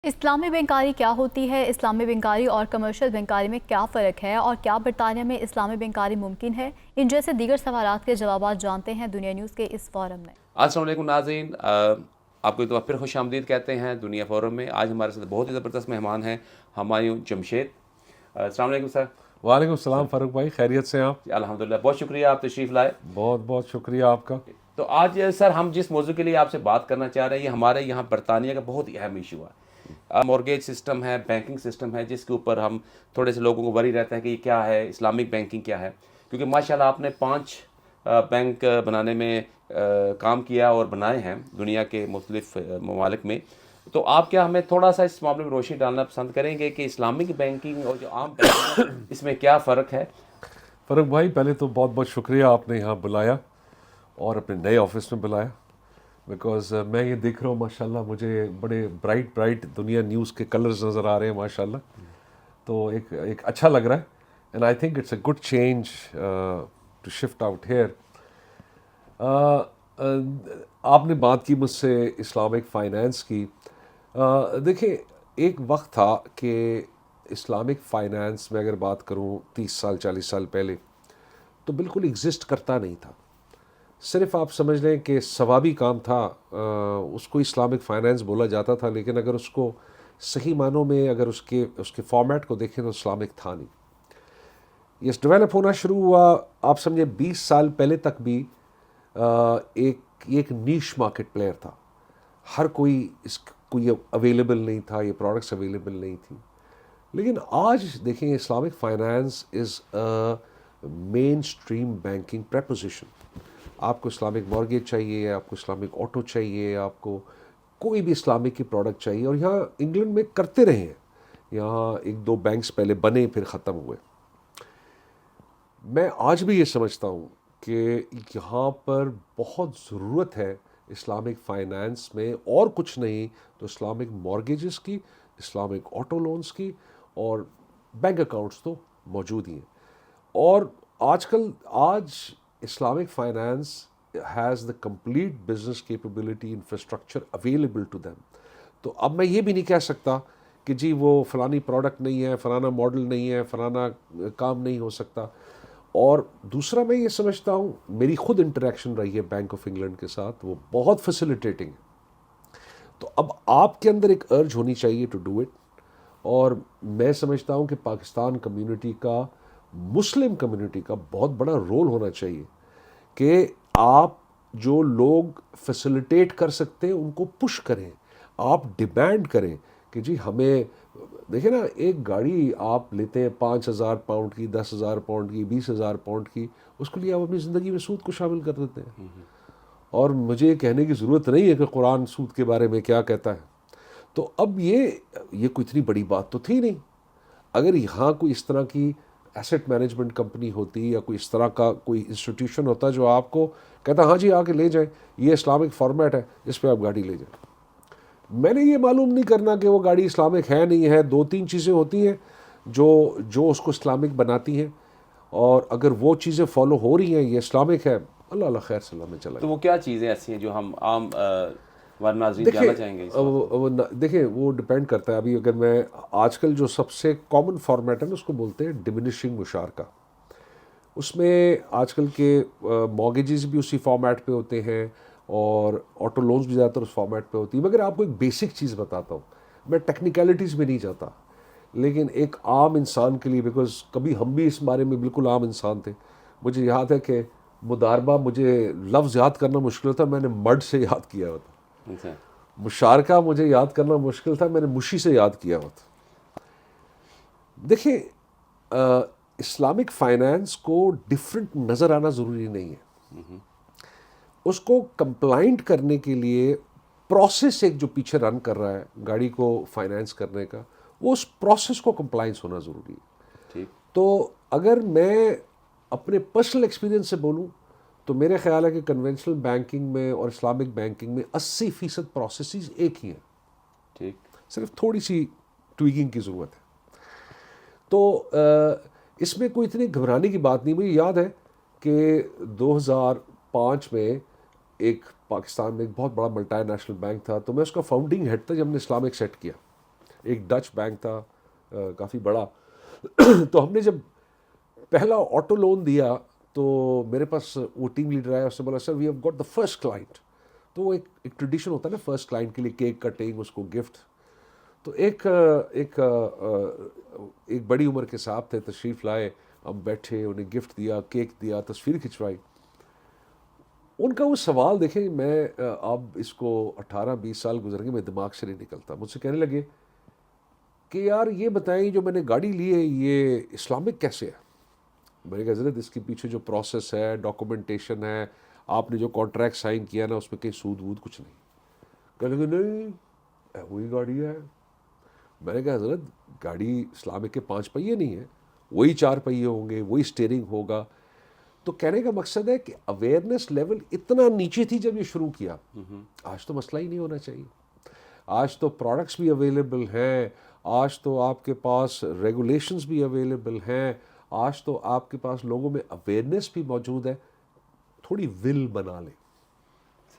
اسلامی بینکاری کیا ہوتی ہے؟ اسلامی بینکاری اور کمرشل بینکاری میں کیا فرق ہے اور کیا برطانیہ میں اسلامی بینکاری ممکن ہے؟ ان جیسے دیگر سوالات کے جوابات جانتے ہیں دنیا نیوز کے اس فورم میں۔ السلام علیکم ناظرین، آپ کو ایک دفعہ پھر خوش آمدید کہتے ہیں دنیا فورم میں۔ آج ہمارے ساتھ بہت ہی زبردست مہمان ہیں ہمایوں جمشید۔ السلام علیکم سر۔ وعلیکم السلام فاروق بھائی، خیریت سے آپ؟ جی الحمدللہ، بہت شکریہ آپ تشریف لائے۔ بہت بہت شکریہ آپ کا۔ تو آج سر ہم جس موضوع کے لیے آپ سے بات کرنا چاہ رہے ہیں یہ ہمارے یہاں برطانیہ کا بہت ہی اہم ایشو ہے۔ مورگیج سسٹم ہے، بینکنگ سسٹم ہے، جس کے اوپر ہم تھوڑے سے لوگوں کو وری رہتا ہے کہ یہ کیا ہے، اسلامک بینکنگ کیا ہے، کیونکہ ماشاءاللہ آپ نے 5 بینک بنانے میں کام کیا اور بنائے ہیں دنیا کے مختلف ممالک میں۔ تو آپ کیا ہمیں تھوڑا سا اس معاملے میں روشنی ڈالنا پسند کریں گے کہ اسلامک بینکنگ اور جو عام بینکنگ ہے اس میں کیا فرق ہے؟ فاروق بھائی، پہلے تو بہت بہت شکریہ آپ نے یہاں بلایا اور اپنے نئے آفس میں بلایا، بیکاز میں یہ دیکھ رہا ہوں ماشاءاللہ مجھے بڑے برائٹ دنیا نیوز کے کلرز نظر آ رہے ہیں ماشاءاللہ، تو ایک اچھا لگ رہا ہے، and I think it's a good change to shift out here. آپ نے بات کی مجھ سے اسلامک فائنینس کی۔ دیکھیں، ایک وقت تھا کہ اسلامک فائنینس میں اگر بات کروں 30 سال 40 سال پہلے تو بالکل ایگزسٹ کرتا نہیں تھا، صرف آپ سمجھ لیں کہ ثوابی کام تھا، اس کو اسلامک فائنینس بولا جاتا تھا، لیکن اگر اس کو صحیح معنوں میں اگر اس کے فارمیٹ کو دیکھیں تو اسلامک تھا نہیں۔ یہ ڈیولپ ہونا شروع ہوا، آپ سمجھے 20 سال پہلے تک بھی ایک نیش مارکیٹ پلیئر تھا، ہر کوئی کو یہ اویلیبل نہیں تھا، یہ پروڈکٹس اویلیبل نہیں تھی۔ لیکن آج دیکھیں Islamic finance is mainstream banking proposition. آپ کو اسلامک مارگیج چاہیے، آپ کو اسلامک آٹو چاہیے، آپ کو کوئی بھی اسلامک کی پروڈکٹ چاہیے، اور یہاں انگلینڈ میں کرتے رہے ہیں، یہاں 1-2 بینکس پہلے بنے پھر ختم ہوئے۔ میں آج بھی یہ سمجھتا ہوں کہ یہاں پر بہت ضرورت ہے اسلامک فائنانس میں، اور کچھ نہیں تو اسلامک مارگیجز کی، اسلامک آٹو لونز کی، اور بینک اکاؤنٹس تو موجود ہی ہیں۔ اور آج Islamic finance has the complete business capability infrastructure available to them. تو اب میں یہ بھی نہیں کہہ سکتا کہ جی وہ فلانی پروڈکٹ نہیں ہے، فلانا ماڈل نہیں ہے، فلانا کام نہیں ہو سکتا۔ اور دوسرا میں یہ سمجھتا ہوں، میری خود انٹریکشن رہی ہے بینک آف انگلینڈ کے ساتھ، وہ بہت فیسیلیٹیٹنگ ہے۔ تو اب آپ کے اندر ایک ارج ہونی چاہیے ٹو ڈو اٹ، اور میں سمجھتا ہوں کہ پاکستان کمیونٹی کا، مسلم کمیونٹی کا بہت بڑا رول ہونا چاہیے کہ آپ جو لوگ فیسیلیٹیٹ کر سکتے ہیں ان کو پش کریں، آپ ڈیمانڈ کریں کہ جی ہمیں، دیکھیں نا، ایک گاڑی آپ لیتے ہیں 5,000 پاؤنڈ کی، 10,000 پاؤنڈ کی، 20,000 پاؤنڈ کی، اس کے لیے آپ اپنی زندگی میں سود کو شامل کر دیتے ہیں۔ اور مجھے یہ کہنے کی ضرورت نہیں ہے کہ قرآن سود کے بارے میں کیا کہتا ہے۔ تو اب یہ کوئی اتنی بڑی بات تو تھی نہیں۔ اگر یہاں کوئی اس طرح کی ایسٹ مینجمنٹ کمپنی ہوتی یا کوئی اس طرح کا کوئی انسٹیٹیوشن ہوتا جو آپ کو کہتا ہاں جی آ کے لے جائیں، یہ اسلامک فارمیٹ ہے، اس پہ آپ گاڑی لے جائیں، میں نے یہ معلوم نہیں کرنا کہ وہ گاڑی اسلامک ہے نہیں ہے۔ 2-3 چیزیں ہوتی ہیں جو اس کو اسلامک بناتی ہیں، اور اگر وہ چیزیں فالو ہو رہی ہیں، یہ اسلامک ہے، اللہ اللہ خیر سلام میں چلا تو جائے۔ وہ کیا چیزیں ایسی ہیں جو ہم عام ناظرین جاننا چاہیں گے اس وقت؟ دیکھیں وہ ڈیپینڈ کرتا ہے۔ ابھی اگر میں آج کل جو سب سے کامن فارمیٹ ہے نا، اس کو بولتے ہیں ڈیمینشنگ مشارکہ۔ اس میں آج کل کے مارگیجز بھی اسی فارمیٹ پہ ہوتے ہیں، اور آٹو لونز بھی زیادہ تر اس فارمیٹ پہ ہوتی ہے۔ مگر آپ کو ایک بیسک چیز بتاتا ہوں، میں ٹیکنیکلٹیز میں نہیں جاتا، لیکن ایک عام انسان کے لیے، بیکاز کبھی ہم بھی اس بارے میں بالکل عام انسان تھے، مجھے یاد ہے کہ مداربہ، مجھے لفظ یاد کرنا مشکل تھا، میں نے مڈ سے یاد کیا ہوا تھا۔ اچھا۔ مشارکہ مجھے یاد کرنا مشکل تھا، میں نے مشی سے یاد کیا ہوا تھا۔ دیکھیں، اسلامک فائنانس کو ڈفرینٹ نظر آنا ضروری نہیں ہے۔ اس کو کمپلائنٹ کرنے کے لیے پروسیس ایک جو پیچھے رن کر رہا ہے گاڑی کو فائنانس کرنے کا، وہ اس پروسیس کو کمپلائنس ہونا ضروری ہے۔ ٹھیک۔ تو اگر میں اپنے پرسنل ایکسپیرینس سے بولوں تو میرے خیال ہے کہ کنونشنل بینکنگ میں اور اسلامک بینکنگ میں 80% پروسیسز ایک ہی ہیں، ٹھیک۔ صرف تھوڑی سی ٹویکنگ کی ضرورت ہے۔ تو اس میں کوئی اتنی گھبرانے کی بات نہیں۔ مجھے یاد ہے کہ 2005 میں ایک پاکستان میں ایک بہت بڑا ملٹی نیشنل بینک تھا، تو میں اس کا فاؤنڈنگ ہیڈ تھا جب ہم نے اسلامک سیٹ کیا۔ ایک ڈچ بینک تھا کافی بڑا. تو ہم نے جب پہلا آٹو لون دیا تو میرے پاس وہ ٹیم لیڈر آیا, اس نے بولا sir we have got the first client. تو وہ ایک ٹریڈیشن ہوتا ہے نا فرسٹ کلائنٹ کے لیے کیک کٹنگ, اس کو گفٹ. تو ایک بڑی عمر کے صاحب تھے, تشریف لائے, ہم بیٹھے, انہیں گفٹ دیا, کیک دیا, تصویر کھنچوائی. ان کا وہ سوال دیکھیں, میں اب اس کو 18-20 سال گزر گئے, میں دماغ سے نہیں نکلتا. مجھ سے کہنے لگے کہ یار یہ بتائیں جو میں نے گاڑی لی ہے یہ اسلامک کیسے ہے؟ میں نے کہا حضرت اس کے پیچھے جو پروسیس ہے, ڈاکومنٹیشن ہے, آپ نے جو کانٹریکٹ سائن کیا نا اس میں کہیں سود وود کچھ نہیں. کہنے لگے نہیں وہی گاڑی ہے. میں نے کہا حضرت گاڑی اسلامک کے 5 پہیے نہیں ہے, وہی 4 پہیے ہوں گے, وہی اسٹیئرنگ ہوگا. تو کہنے کا مقصد ہے کہ اویئرنیس لیول اتنا نیچے تھی جب یہ شروع کیا. آج تو مسئلہ ہی نہیں ہونا چاہیے. آج تو پروڈکٹس بھی اویلیبل ہیں, آج تو آپ کے پاس ریگولیشنز بھی اویلیبل ہیں, آج تو آپ کے پاس لوگوں میں اویئرنیس بھی موجود ہے. تھوڑی ول بنا لیں.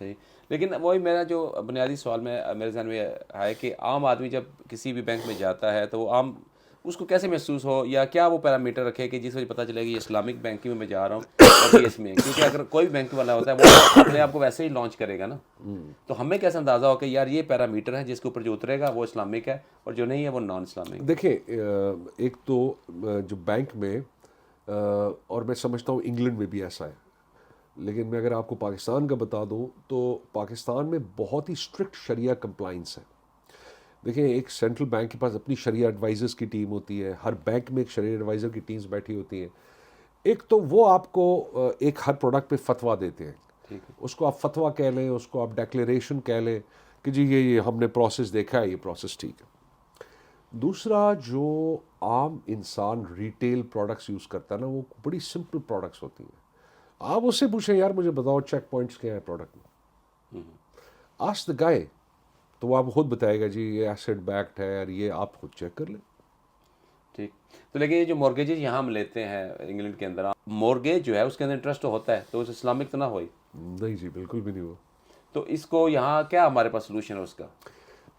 صحیح. لیکن وہی میرا جو بنیادی سوال میں میرے ذہن میں ہے کہ عام آدمی جب کسی بھی بینک میں جاتا ہے تو وہ عام اس کو کیسے محسوس ہو, یا کیا وہ پیرامیٹر رکھے کہ جس سے پتہ چلے کہ یہ اسلامک بینکنگ میں میں جا رہا ہوں اور یہ اس میں, کیونکہ اگر کوئی بھی بینک والا ہوتا ہے وہ اپنے آپ کو ویسے ہی لانچ کرے گا نا, تو ہمیں کیسے اندازہ ہو کہ یار یہ پیرامیٹر ہے جس کے اوپر جو اترے گا وہ اسلامک ہے اور جو نہیں ہے وہ نان اسلامک. دیکھیں ایک تو جو بینک میں, اور میں سمجھتا ہوں انگلینڈ میں بھی ایسا ہے, لیکن میں اگر آپ کو پاکستان کا بتا دوں تو پاکستان میں بہت ہی اسٹرکٹ شریعہ کمپلائنس ہے. دیکھیں ایک سینٹرل بینک کے پاس اپنی شریعہ ایڈوائزرز کی ٹیم ہوتی ہے, ہر بینک میں ایک شریعہ ایڈوائزر کی ٹیمز بیٹھی ہوتی ہیں. ایک تو وہ آپ کو ایک ہر پروڈکٹ پہ فتویٰ دیتے ہیں, اس کو آپ فتویٰ کہہ لیں, اس کو آپ ڈیکلیریشن کہہ لیں کہ جی یہ ہم نے پروسیس دیکھا ہے, یہ پروسیس ٹھیک ہے. دوسرا جو عام انسان ریٹیل پروڈکٹس یوز کرتا ہے نا, وہ بڑی سمپل پروڈکٹس ہوتی ہیں. آپ اس سے پوچھیں یار مجھے بتاؤ چیک پوائنٹس کیا ہے پروڈکٹ میں, آسک دا گائے, تو وہ آپ خود بتائے گا جی یہ ایسیڈ بیکڈ ہے, اور یہ آپ خود چیک کر لیں. ٹھیک. تو لیکن یہ جو مورگیجز یہاں ہم لیتے ہیں انگلینڈ کے اندر, مورگیج جو ہے اس کے اندر انٹرسٹ ہوتا ہے, تو اس اسلامک تو نہ ہوئی؟ نہیں جی بالکل بھی نہیں ہوا. تو اس کو یہاں کیا ہمارے پاس سلوشن ہے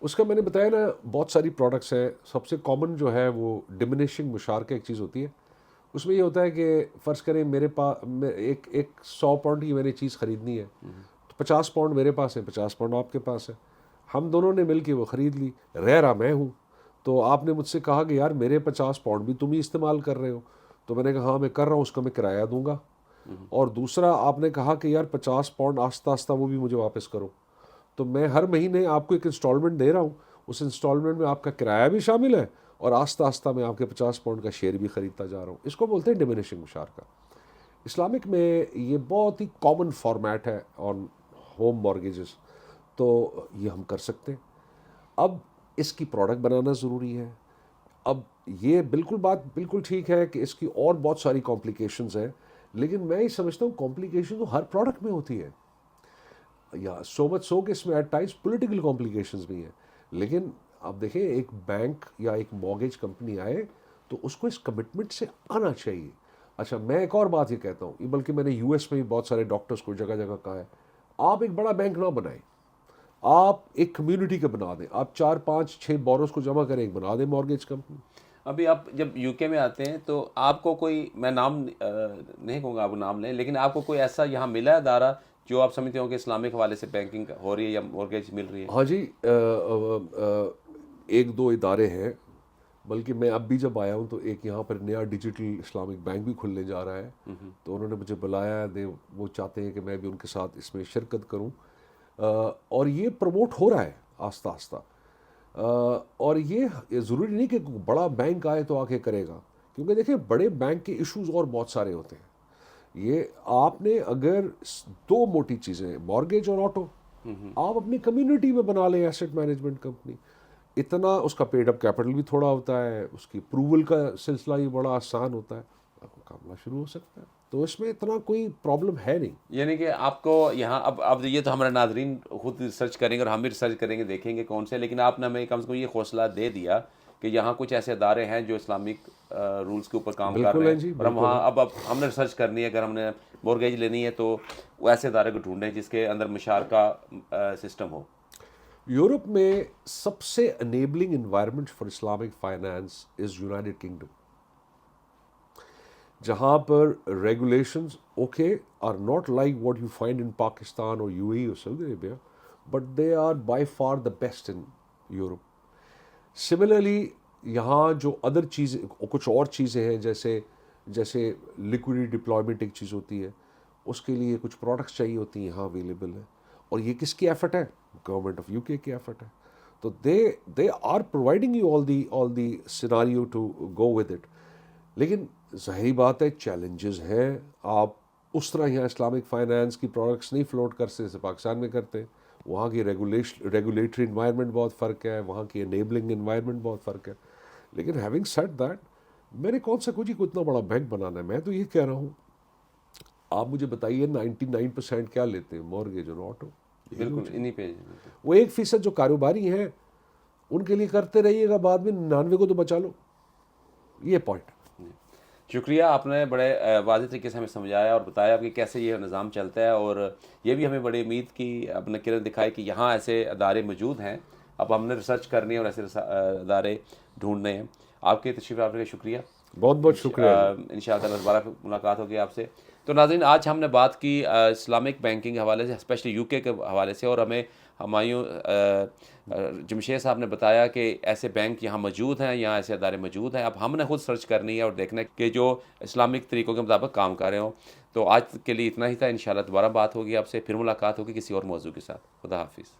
اس کا میں نے بتایا نا بہت ساری پروڈکٹس ہیں. سب سے کامن جو ہے وہ ڈمینشنگ مشارکہ ایک چیز ہوتی ہے. اس میں یہ ہوتا ہے کہ فرض کریں میرے پاس ایک 100 پاؤنڈ کی میں نے چیز خریدنی ہے, تو 50 پاؤنڈ میرے پاس ہے, 50 پاؤنڈ آپ کے پاس ہے, ہم دونوں نے مل کے وہ خرید لی. رہ رہا میں ہوں, تو آپ نے مجھ سے کہا کہ یار میرے 50 پاؤنڈ بھی تم ہی استعمال کر رہے ہو, تو میں نے کہا ہاں میں کر رہا ہوں, اس کا میں کرایہ دوں گا. اور دوسرا آپ نے کہا کہ یار 50 پاؤنڈ آہستہ آہستہ وہ بھی مجھے واپس کرو, تو میں ہر مہینے آپ کو ایک انسٹالمنٹ دے رہا ہوں, اس انسٹالمنٹ میں آپ کا کرایہ بھی شامل ہے, اور آہستہ آہستہ میں آپ کے 50 پاؤنڈ کا شیئر بھی خریدتا جا رہا ہوں. اس کو بولتے ہیں ڈیمینشنگ مشارکہ. اسلامک میں یہ بہت ہی کامن فارمیٹ ہے آن ہوم مارگیجز, تو یہ ہم کر سکتے ہیں. اب اس کی پروڈکٹ بنانا ضروری ہے. اب یہ بالکل بات بالکل ٹھیک ہے کہ اس کی اور بہت ساری کمپلیکیشنز ہیں, لیکن میں یہ سمجھتا ہوں کمپلیکیشن تو ہر پروڈکٹ میں ہوتی ہے, یا سو مچ سو کہ اس میں ایٹ ٹائمز پولیٹیکل کمپلیکیشنز بھی ہیں. لیکن اب دیکھیں ایک بینک یا ایک مارگیج کمپنی آئے تو اس کو اس کمٹمنٹ سے آنا چاہیے. اچھا میں ایک اور بات یہ کہتا ہوں, بلکہ میں نے یو ایس میں بھی بہت سارے ڈاکٹرز کو جگہ جگہ کہا ہے, آپ ایک بڑا بینک نہ بنائیں, آپ ایک کمیونٹی کا بنا دیں. آپ 4-5-6 بوروز کو جمع کریں, ایک بنا دیں مارگیج کمپنی. ابھی آپ جب یو کے میں آتے ہیں تو آپ کو کوئی, میں نام نہیں کہوں گا آپ نام لیں, لیکن آپ کو کوئی ایسا یہاں ملا ہے ادارہ جو آپ سمجھتے ہو کہ اسلامک حوالے سے بینکنگ ہو رہی ہے یا مورگیج مل رہی ہے؟ ہاں جی, 1-2 ادارے ہیں, بلکہ میں اب بھی جب آیا ہوں تو ایک یہاں پر نیا ڈیجیٹل اسلامک بینک بھی کھلنے جا رہا ہے, تو انہوں نے مجھے بلایا ہے, وہ چاہتے ہیں کہ میں بھی ان کے ساتھ اس میں شرکت کروں, اور یہ پروموٹ ہو رہا ہے آہستہ آہستہ. اور یہ ضروری نہیں کہ بڑا بینک آئے تو آ کے کرے گا, کیونکہ دیکھیں بڑے بینک کے ایشوز اور بہت سارے ہوتے ہیں. یہ آپ نے اگر 2 موٹی چیزیں مارگیج اور آٹو, آپ اپنی کمیونٹی میں بنا لیں ایسٹ مینجمنٹ کمپنی, اتنا اس کا پیڈ اپ کیپٹل بھی تھوڑا ہوتا ہے, اس کی اپروول کا سلسلہ بھی بڑا آسان ہوتا ہے, کام شروع ہو سکتا ہے. تو اس میں اتنا کوئی پرابلم ہے نہیں. یعنی کہ آپ کو یہاں اب یہ تو ہمارے ناظرین خود ریسرچ کریں گے اور ہم بھی ریسرچ کریں گے, دیکھیں گے کون سے, لیکن آپ نے ہمیں کم سے کم یہ حوصلہ دے دیا کہ یہاں کچھ ایسے ادارے ہیں جو اسلامک رولز کے اوپر کام کر رہے ہیں, اور ہم وہاں اب ہم نے ریسرچ کرنی ہے, اگر ہم نے مورگیج لینی ہے تو وہ ایسے ادارے کو ڈھونڈیں جس کے اندر مشارکہ سسٹم ہو. یورپ میں سب سے enabling environment for Islamic finance is United Kingdom, جہاں پر regulations okay are not like what you find in Pakistan اور یو اے اور Saudi Arabia, but they are by far the best in Europe. Similarly یہاں جو other چیزیں، کچھ اور چیزیں ہیں، جیسے لیکوڈی ڈپلائمنٹ ایک چیز ہوتی ہے، اس کے لیے کچھ پروڈکٹس چاہیے ہوتی ہیں، یہاں اویلیبل ہیں. اور یہ کس کی ایفرٹ ہے؟ گورنمنٹ آف یو کے کی ایفرٹ ہے. تو they are providing you all the scenario to go with it. لیکن ظاہری بات ہے چیلنجز ہیں. آپ اس طرح یہاں اسلامک فائنانس کی پروڈکٹس نہیں فلوٹ کر سکتے جیسے پاکستان میں کرتے ہیں. وہاں کی ریگولیٹری انوائرمنٹ بہت فرق ہے، وہاں کی انیبلنگ انوائرمنٹ بہت فرق ہے. لیکن ہیونگ سیڈ دیٹ، میں نے کون سا کچھ اتنا بڑا بینک بنانا ہے. میں تو یہ کہہ رہا ہوں، آپ مجھے بتائیے 99% کیا لیتے ہیں؟ مورگیج اور آٹو. بالکل انہیں پہ وہ 1% جو کاروباری ہیں ان کے لیے کرتے رہیے گا، بعد میں 99 کو تو بچا لو. یہ پوائنٹ. شکریہ، آپ نے بڑے واضح طریقے سے ہمیں سمجھایا اور بتایا کہ کیسے یہ نظام چلتا ہے، اور یہ بھی ہمیں بڑی امید کی اپنے کرن دکھائی کہ یہاں ایسے ادارے موجود ہیں. اب ہم نے ریسرچ کرنی ہے اور ایسے ادارے ڈھونڈنے ہیں. آپ کے تشریف لانے کا شکریہ. بہت بہت شکریہ. انشاءاللہ دوبارہ ملاقات ہوگی آپ سے. تو ناظرین، آج ہم نے بات کی اسلامک بینکنگ کے حوالے سے، اسپیشلی یو کے حوالے سے، اور ہمیں ہمایوں جمشید صاحب نے بتایا کہ ایسے بینک یہاں موجود ہیں، یہاں ایسے ادارے موجود ہیں. اب ہم نے خود سرچ کرنی ہے اور دیکھنا ہے کہ جو اسلامک طریقوں کے مطابق کام کر رہے ہوں. تو آج کے لیے اتنا ہی تھا. انشاءاللہ دوبارہ بات ہوگی آپ سے، پھر ملاقات ہوگی کسی اور موضوع کے ساتھ. خدا حافظ.